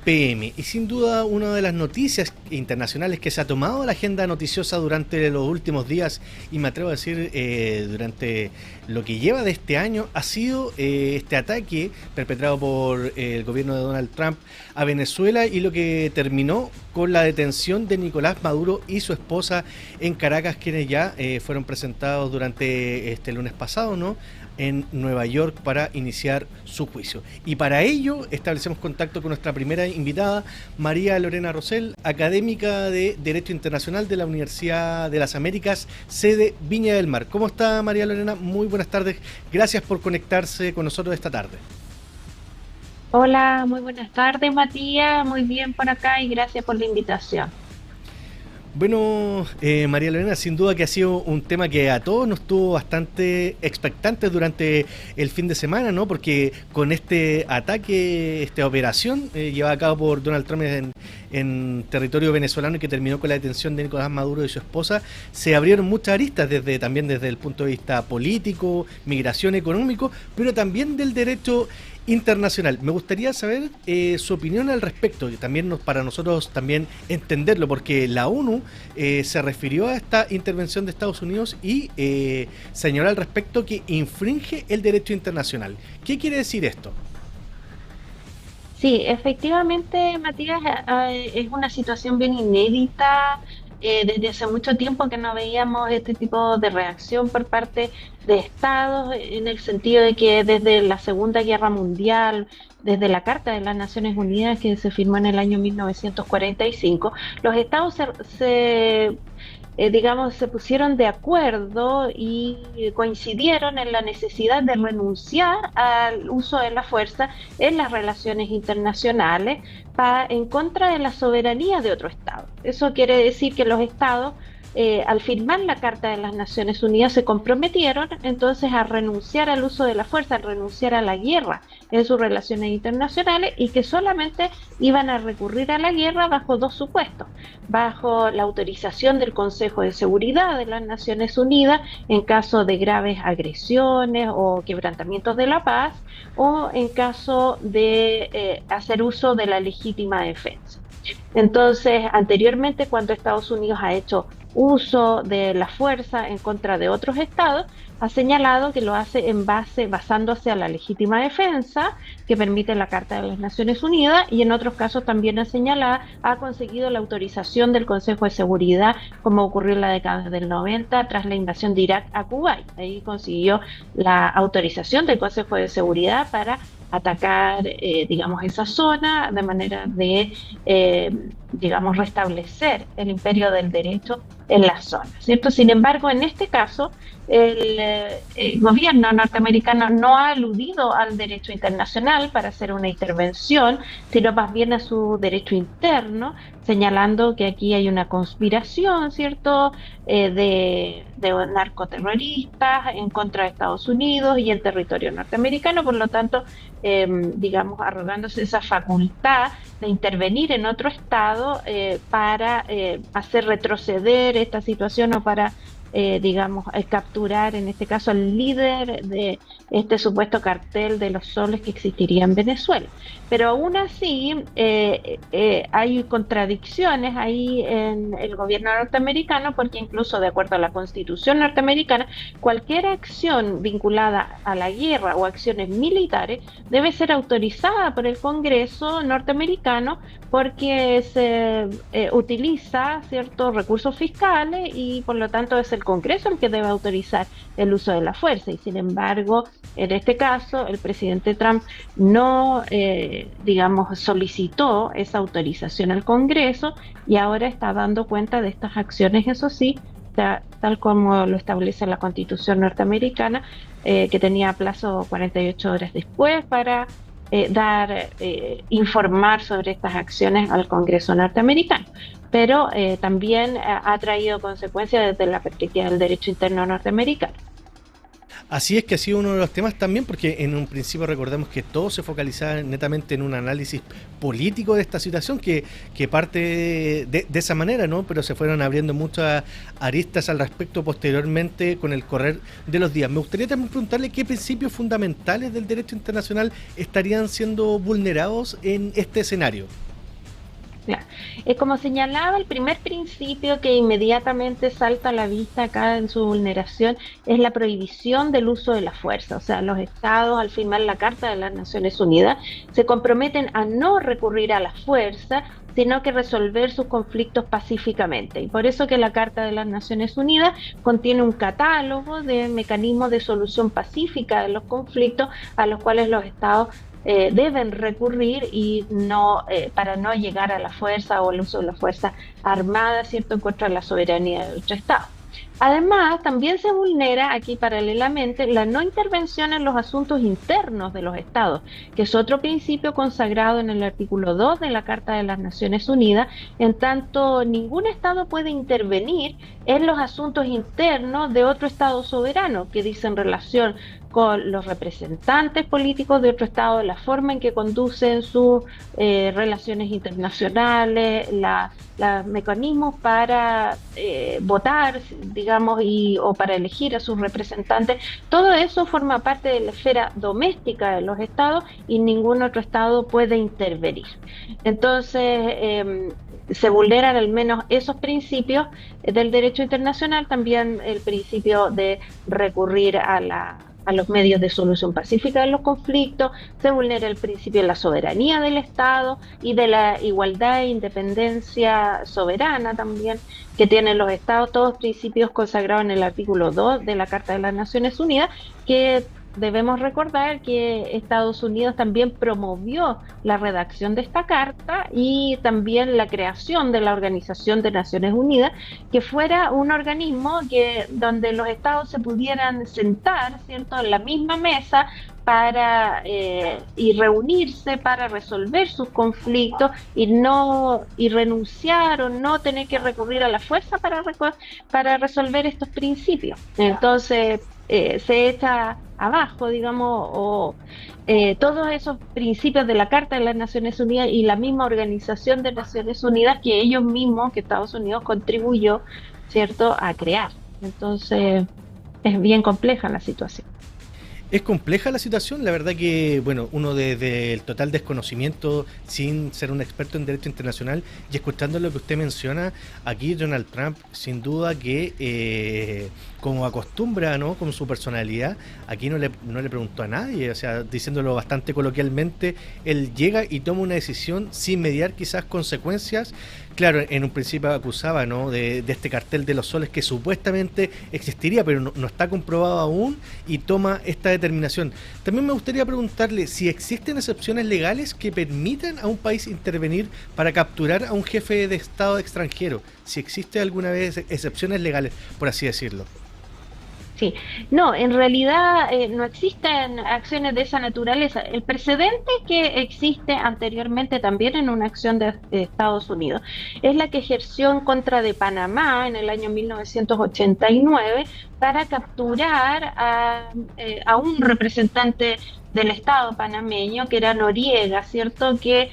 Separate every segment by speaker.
Speaker 1: PM. Y sin duda una de las noticias internacionales que se ha tomado la agenda noticiosa durante los últimos días, y me atrevo a decir durante lo que lleva de este año, ha sido este ataque perpetrado por el gobierno de Donald Trump a Venezuela, y lo que terminó con la detención de Nicolás Maduro y su esposa en Caracas, quienes ya fueron presentados durante este lunes pasado, ¿no?, en Nueva York para iniciar su juicio. Y para ello establecemos contacto con nuestra primera invitada, María Lorena Rosell, académica de Derecho Internacional de la Universidad de las Américas, sede Viña del Mar. ¿Cómo está, María Lorena? Muy buenas tardes. Gracias por conectarse con nosotros esta tarde.
Speaker 2: Hola, muy buenas tardes, Matías. Muy bien por acá y gracias por la invitación.
Speaker 1: Bueno, María Lorena, sin duda que ha sido un tema que a todos nos tuvo bastante expectantes durante el fin de semana, ¿no? Porque con este ataque, esta operación llevada a cabo por Donald Trump en territorio venezolano, y que terminó con la detención de Nicolás Maduro y su esposa, se abrieron muchas aristas también desde el punto de vista político, migración, económico, pero también del derecho internacional. Me gustaría saber su opinión al respecto, y también para nosotros también entenderlo, porque la ONU se refirió a esta intervención de Estados Unidos y señaló al respecto que infringe el derecho internacional. ¿Qué quiere decir esto?
Speaker 2: Sí, efectivamente, Matías, es una situación bien inédita. Desde hace mucho tiempo que no veíamos este tipo de reacción por parte de estados, en el sentido de que desde la Segunda Guerra Mundial, desde la Carta de las Naciones Unidas que se firmó en el año 1945, los estados digamos, se pusieron de acuerdo y coincidieron en la necesidad de renunciar al uso de la fuerza en las relaciones internacionales en contra de la soberanía de otro Estado. Eso quiere decir que los Estados, al firmar la Carta de las Naciones Unidas, se comprometieron entonces a renunciar al uso de la fuerza, a renunciar a la guerra en sus relaciones internacionales, y que solamente iban a recurrir a la guerra bajo dos supuestos: bajo la autorización del Consejo de Seguridad de las Naciones Unidas en caso de graves agresiones o quebrantamientos de la paz, o en caso de hacer uso de la legítima defensa. Entonces, anteriormente, cuando Estados Unidos ha hecho uso de la fuerza en contra de otros estados, ha señalado que lo hace basándose a la legítima defensa que permite la Carta de las Naciones Unidas, y en otros casos también ha conseguido la autorización del Consejo de Seguridad, como ocurrió en la década del 90 tras la invasión de Irak a Kuwait. Ahí consiguió la autorización del Consejo de Seguridad para atacar, digamos, esa zona de manera de, digamos, restablecer el imperio del derecho en la zona, ¿cierto? Sin embargo, en este caso, el gobierno norteamericano no ha aludido al derecho internacional para hacer una intervención, sino más bien a su derecho interno, señalando que aquí hay una conspiración, ¿cierto?, de narcoterroristas en contra de Estados Unidos y el territorio norteamericano. Por lo tanto, digamos, arrogándose esa facultad de intervenir en otro estado para hacer retroceder esta situación, o para digamos, capturar en este caso al líder de este supuesto cartel de los soles que existiría en Venezuela. Pero aún así hay contradicciones ahí en el gobierno norteamericano, porque incluso de acuerdo a la Constitución norteamericana, cualquier acción vinculada a la guerra o acciones militares debe ser autorizada por el Congreso norteamericano, porque se utiliza ciertos recursos fiscales, y por lo tanto es el Congreso el que debe autorizar el uso de la fuerza. Y sin embargo, en este caso, el presidente Trump no, digamos, solicitó esa autorización al Congreso, y ahora está dando cuenta de estas acciones, eso sí, tal como lo establece la Constitución norteamericana, que tenía plazo 48 horas después para informar sobre estas acciones al Congreso norteamericano. Pero también ha traído consecuencias desde la perspectiva del derecho interno norteamericano.
Speaker 1: Así es, que ha sido uno de los temas también, porque en un principio recordemos que todo se focalizaba netamente en un análisis político de esta situación, que parte de esa manera, ¿no? Pero se fueron abriendo muchas aristas al respecto posteriormente con el correr de los días. Me gustaría también preguntarle qué principios fundamentales del derecho internacional estarían siendo vulnerados en este escenario.
Speaker 2: Como señalaba, el primer principio que inmediatamente salta a la vista acá en su vulneración es la prohibición del uso de la fuerza. O sea, los estados al firmar la Carta de las Naciones Unidas se comprometen a no recurrir a la fuerza, sino que resolver sus conflictos pacíficamente. Y por eso que la Carta de las Naciones Unidas contiene un catálogo de mecanismos de solución pacífica de los conflictos a los cuales los estados deben recurrir y no para no llegar a la fuerza o el uso de la fuerza armada, ¿cierto?, en contra de la soberanía de otro estado. Además, también se vulnera aquí paralelamente la no intervención en los asuntos internos de los estados, que es otro principio consagrado en el artículo 2 de la Carta de las Naciones Unidas, en tanto ningún estado puede intervenir en los asuntos internos de otro estado soberano, que dice en relación con los representantes políticos de otro estado, la forma en que conducen sus relaciones internacionales, los mecanismos para votar, digamos, o para elegir a sus representantes. Todo eso forma parte de la esfera doméstica de los estados y ningún otro estado puede intervenir. Entonces, se vulneran al menos esos principios del derecho internacional, también el principio de recurrir a los medios de solución pacífica de los conflictos, se vulnera el principio de la soberanía del Estado y de la igualdad e independencia soberana también que tienen los Estados, todos principios consagrados en el artículo 2 de la Carta de las Naciones Unidas, que debemos recordar que Estados Unidos también promovió la redacción de esta carta y también la creación de la Organización de Naciones Unidas, que fuera un organismo donde los estados se pudieran sentar, ¿cierto?, en la misma mesa y reunirse para resolver sus conflictos y renunciar o no tener que recurrir a la fuerza para resolver estos principios. Entonces, se echa abajo, digamos, todos esos principios de la Carta de las Naciones Unidas y la misma Organización de Naciones Unidas que ellos mismos, que Estados Unidos contribuyó, ¿cierto?, a crear. Entonces, es bien compleja la situación.
Speaker 1: Es compleja la situación, la verdad que, bueno, uno desde el total desconocimiento, sin ser un experto en derecho internacional, y escuchando lo que usted menciona, aquí Donald Trump, sin duda que, como acostumbra, ¿no?, con su personalidad, aquí no le preguntó a nadie, o sea, diciéndolo bastante coloquialmente, él llega y toma una decisión sin mediar quizás consecuencias. Claro, en un principio acusaba, ¿no?, de este cartel de los soles que supuestamente existiría, pero no está comprobado aún, y toma esta determinación. También me gustaría preguntarle si existen excepciones legales que permitan a un país intervenir para capturar a un jefe de Estado extranjero, si existe alguna vez excepciones legales, por así decirlo.
Speaker 2: Sí, no, en realidad no existen acciones de esa naturaleza. El precedente que existe anteriormente también en una acción de Estados Unidos es la que ejerció en contra de Panamá en el año 1989 para capturar a un representante del Estado panameño, que era Noriega, ¿cierto?, que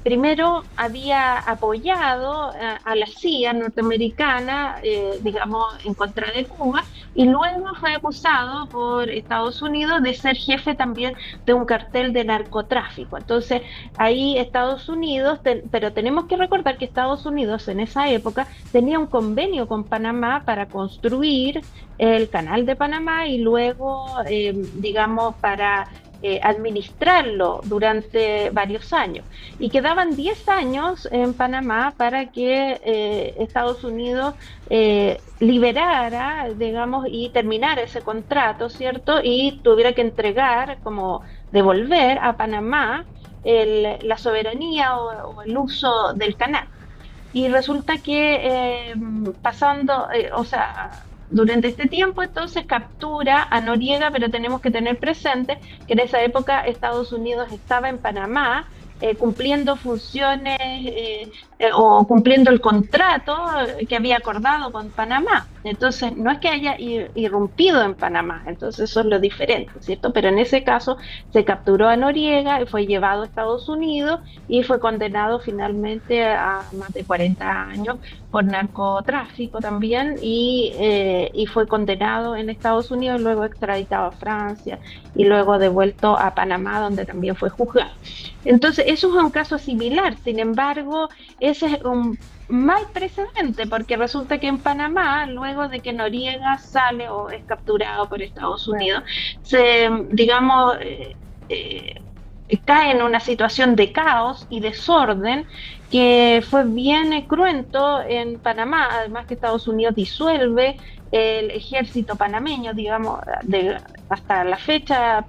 Speaker 2: primero había apoyado a la CIA norteamericana, digamos, en contra de Cuba, y luego fue acusado por Estados Unidos de ser jefe también de un cartel de narcotráfico. Entonces, ahí Estados Unidos, pero tenemos que recordar que Estados Unidos en esa época tenía un convenio con Panamá para construir el canal de Panamá y luego, digamos, para administrarlo durante varios años. Y quedaban 10 años en Panamá para que Estados Unidos liberara, digamos, y terminara ese contrato, ¿cierto? Y tuviera que entregar, como devolver a Panamá la soberanía o el uso del canal. Y resulta que o sea, durante este tiempo entonces captura a Noriega, pero tenemos que tener presente que en esa época Estados Unidos estaba en Panamá cumpliendo funciones o cumpliendo el contrato que había acordado con Panamá. Entonces, no es que haya irrumpido en Panamá, entonces eso es lo diferente, ¿cierto? Pero en ese caso se capturó a Noriega y fue llevado a Estados Unidos y fue condenado finalmente a más de 40 años por narcotráfico también y fue condenado en Estados Unidos, luego extraditado a Francia y luego devuelto a Panamá, donde también fue juzgado. Entonces, eso es un caso similar. Sin embargo, ese es un mal precedente, porque resulta que en Panamá, luego de que Noriega sale o es capturado por Estados Unidos, se, digamos, cae en una situación de caos y desorden que fue bien cruento en Panamá, además que Estados Unidos disuelve el ejército panameño, digamos, hasta la fecha.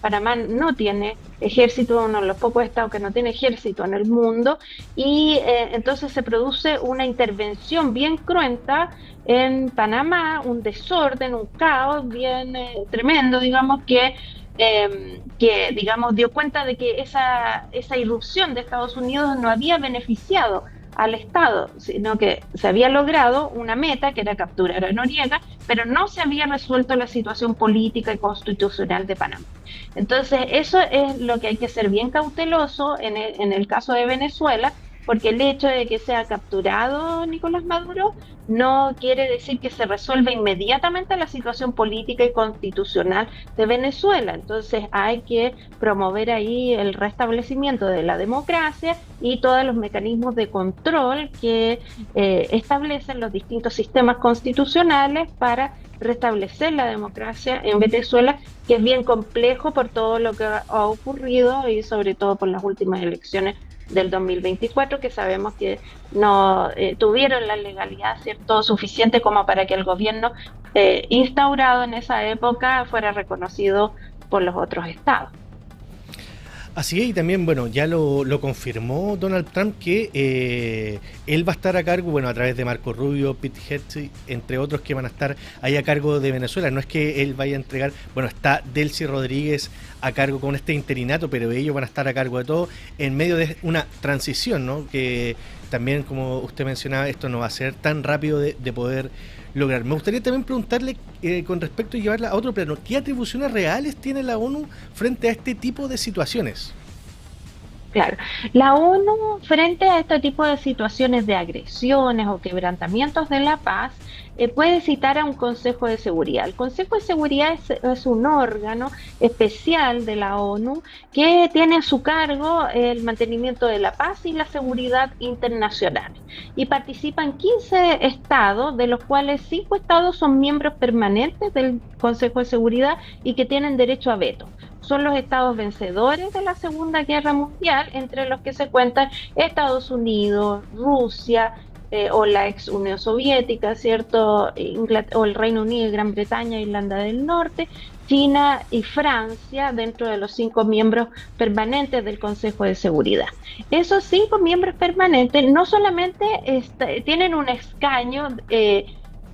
Speaker 2: Panamá no tiene ejército, uno de los pocos estados que no tiene ejército en el mundo, y entonces se produce una intervención bien cruenta en Panamá, un desorden, un caos bien tremendo, digamos, que digamos dio cuenta de que esa irrupción de Estados Unidos no había beneficiado al Estado, sino que se había logrado una meta que era capturar a Noriega, pero no se había resuelto la situación política y constitucional de Panamá. Entonces, eso es lo que hay que ser bien cauteloso en el caso de Venezuela, porque el hecho de que sea capturado Nicolás Maduro no quiere decir que se resuelva inmediatamente la situación política y constitucional de Venezuela. Entonces hay que promover ahí el restablecimiento de la democracia y todos los mecanismos de control que establecen los distintos sistemas constitucionales para restablecer la democracia en Venezuela, que es bien complejo por todo lo que ha ocurrido y sobre todo por las últimas elecciones del 2024, que sabemos que no tuvieron la legalidad, ¿cierto?, suficiente como para que el gobierno instaurado en esa época fuera reconocido por los otros estados.
Speaker 1: Así es, y también, bueno, ya lo confirmó Donald Trump que él va a estar a cargo, bueno, a través de Marco Rubio, Pete Hegseth, entre otros que van a estar ahí a cargo de Venezuela. No es que él vaya a entregar, bueno, está Delcy Rodríguez a cargo con este interinato, pero ellos van a estar a cargo de todo en medio de una transición, ¿no? Que también, como usted mencionaba, esto no va a ser tan rápido de poder lograr. Me gustaría también preguntarle con respecto a llevarla a otro plano, ¿qué atribuciones reales tiene la ONU frente a este tipo de situaciones?
Speaker 2: Claro, la ONU frente a este tipo de situaciones de agresiones o quebrantamientos de la paz puede citar a un Consejo de Seguridad. El Consejo de Seguridad es un órgano especial de la ONU que tiene a su cargo el mantenimiento de la paz y la seguridad internacional. Y participan 15 estados, de los cuales 5 estados son miembros permanentes del Consejo de Seguridad y que tienen derecho a veto. Son los estados vencedores de la Segunda Guerra Mundial, entre los que se cuentan Estados Unidos, Rusia, o la ex Unión Soviética, ¿cierto? O el Reino Unido, Gran Bretaña, Irlanda del Norte, China y Francia, dentro de los 5 miembros permanentes del Consejo de Seguridad. Esos 5 miembros permanentes no solamente tienen un escaño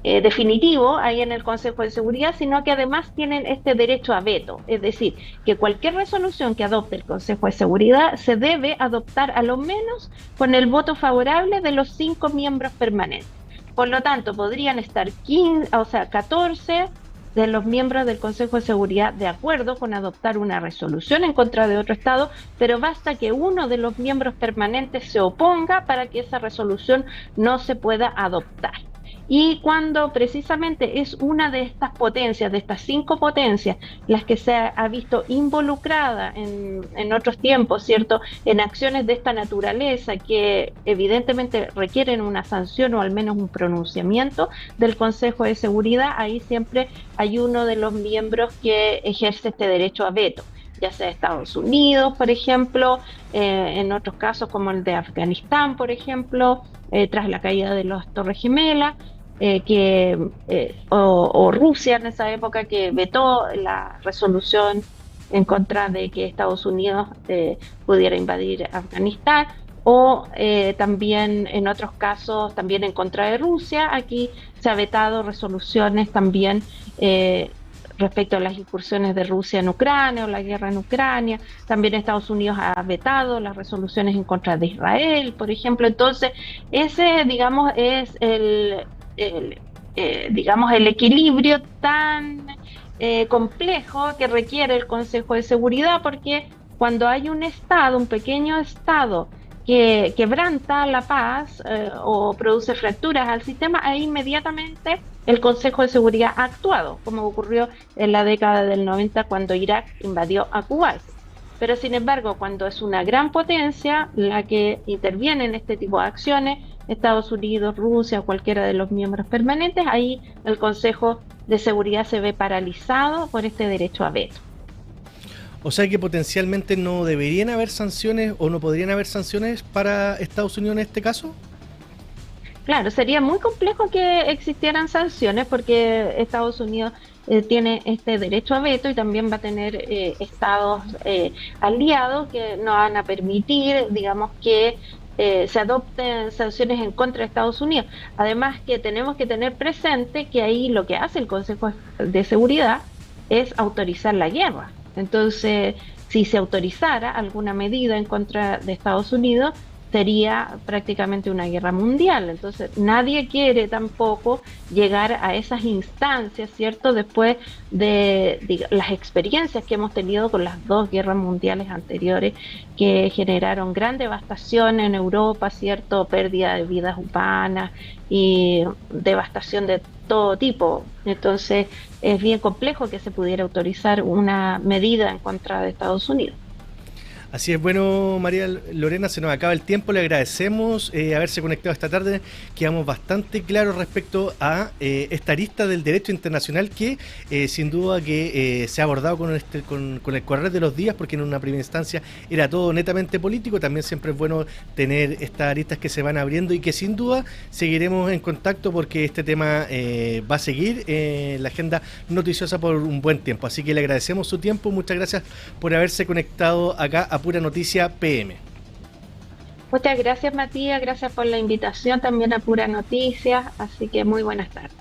Speaker 2: definitivo ahí en el Consejo de Seguridad, sino que además tienen este derecho a veto, es decir, que cualquier resolución que adopte el Consejo de Seguridad se debe adoptar a lo menos con el voto favorable de los 5 miembros permanentes. Por lo tanto, podrían estar 14 de los miembros del Consejo de Seguridad de acuerdo con adoptar una resolución en contra de otro Estado, pero basta que uno de los miembros permanentes se oponga para que esa resolución no se pueda adoptar. Y cuando precisamente es una de estas potencias, de estas 5 potencias, las que se ha visto involucrada en otros tiempos, ¿cierto?, en acciones de esta naturaleza que evidentemente requieren una sanción o al menos un pronunciamiento del Consejo de Seguridad, ahí siempre hay uno de los miembros que ejerce este derecho a veto, ya sea Estados Unidos, por ejemplo, en otros casos como el de Afganistán, por ejemplo, tras la caída de las Torres Gemelas, o Rusia en esa época, que vetó la resolución en contra de que Estados Unidos pudiera invadir Afganistán, o también en otros casos también en contra de Rusia. Aquí se ha vetado resoluciones también respecto a las incursiones de Rusia en Ucrania o la guerra en Ucrania. También Estados Unidos ha vetado las resoluciones en contra de Israel, por ejemplo. Entonces, ese, digamos, es digamos, el equilibrio tan complejo que requiere el Consejo de Seguridad, porque cuando hay un Estado, un pequeño Estado, que quebranta la paz o produce fracturas al sistema, ahí inmediatamente el Consejo de Seguridad ha actuado, como ocurrió en la década del 90 cuando Irak invadió a Kuwait. pero sin embargo, cuando es una gran potencia la que interviene en este tipo de acciones, Estados Unidos, Rusia, cualquiera de los miembros permanentes, ahí el Consejo de Seguridad se ve paralizado por este derecho a veto.
Speaker 1: O sea que potencialmente no deberían haber sanciones o no podrían haber sanciones para Estados Unidos en este caso.
Speaker 2: Claro, sería muy complejo que existieran sanciones porque Estados Unidos tiene este derecho a veto y también va a tener estados aliados que no van a permitir, digamos, que se adopten sanciones en contra de Estados Unidos. Además que tenemos que tener presente que ahí lo que hace el Consejo de Seguridad es autorizar la guerra. Entonces, si se autorizara alguna medida en contra de Estados Unidos, sería prácticamente una guerra mundial. Entonces, nadie quiere tampoco llegar a esas instancias, ¿cierto? Después de las experiencias que hemos tenido con las dos guerras mundiales anteriores, que generaron gran devastación en Europa, ¿cierto? Pérdida de vidas humanas y devastación de todo tipo. Entonces, es bien complejo que se pudiera autorizar una medida en contra de Estados Unidos.
Speaker 1: Así es, bueno, María Lorena, se nos acaba el tiempo, le agradecemos haberse conectado esta tarde, quedamos bastante claros respecto a esta arista del derecho internacional que sin duda que se ha abordado con el correr de los días, porque en una primera instancia era todo netamente político. También siempre es bueno tener estas aristas que se van abriendo y que sin duda seguiremos en contacto porque este tema va a seguir en la agenda noticiosa por un buen tiempo, así que le agradecemos su tiempo, muchas gracias por haberse conectado acá a Pura Noticia PM.
Speaker 2: Muchas gracias, Matías, gracias por la invitación también a Pura Noticia, así que muy buenas tardes.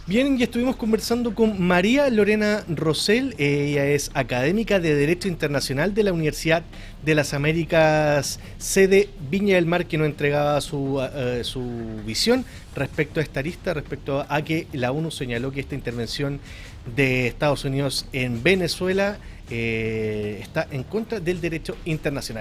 Speaker 1: Bien, y estuvimos conversando con María Lorena Rosell, ella es académica de Derecho Internacional de la Universidad de las Américas, sede Viña del Mar, que nos entregaba su visión respecto a esta arista, respecto a que la ONU señaló que esta intervención de Estados Unidos en Venezuela está en contra del derecho internacional.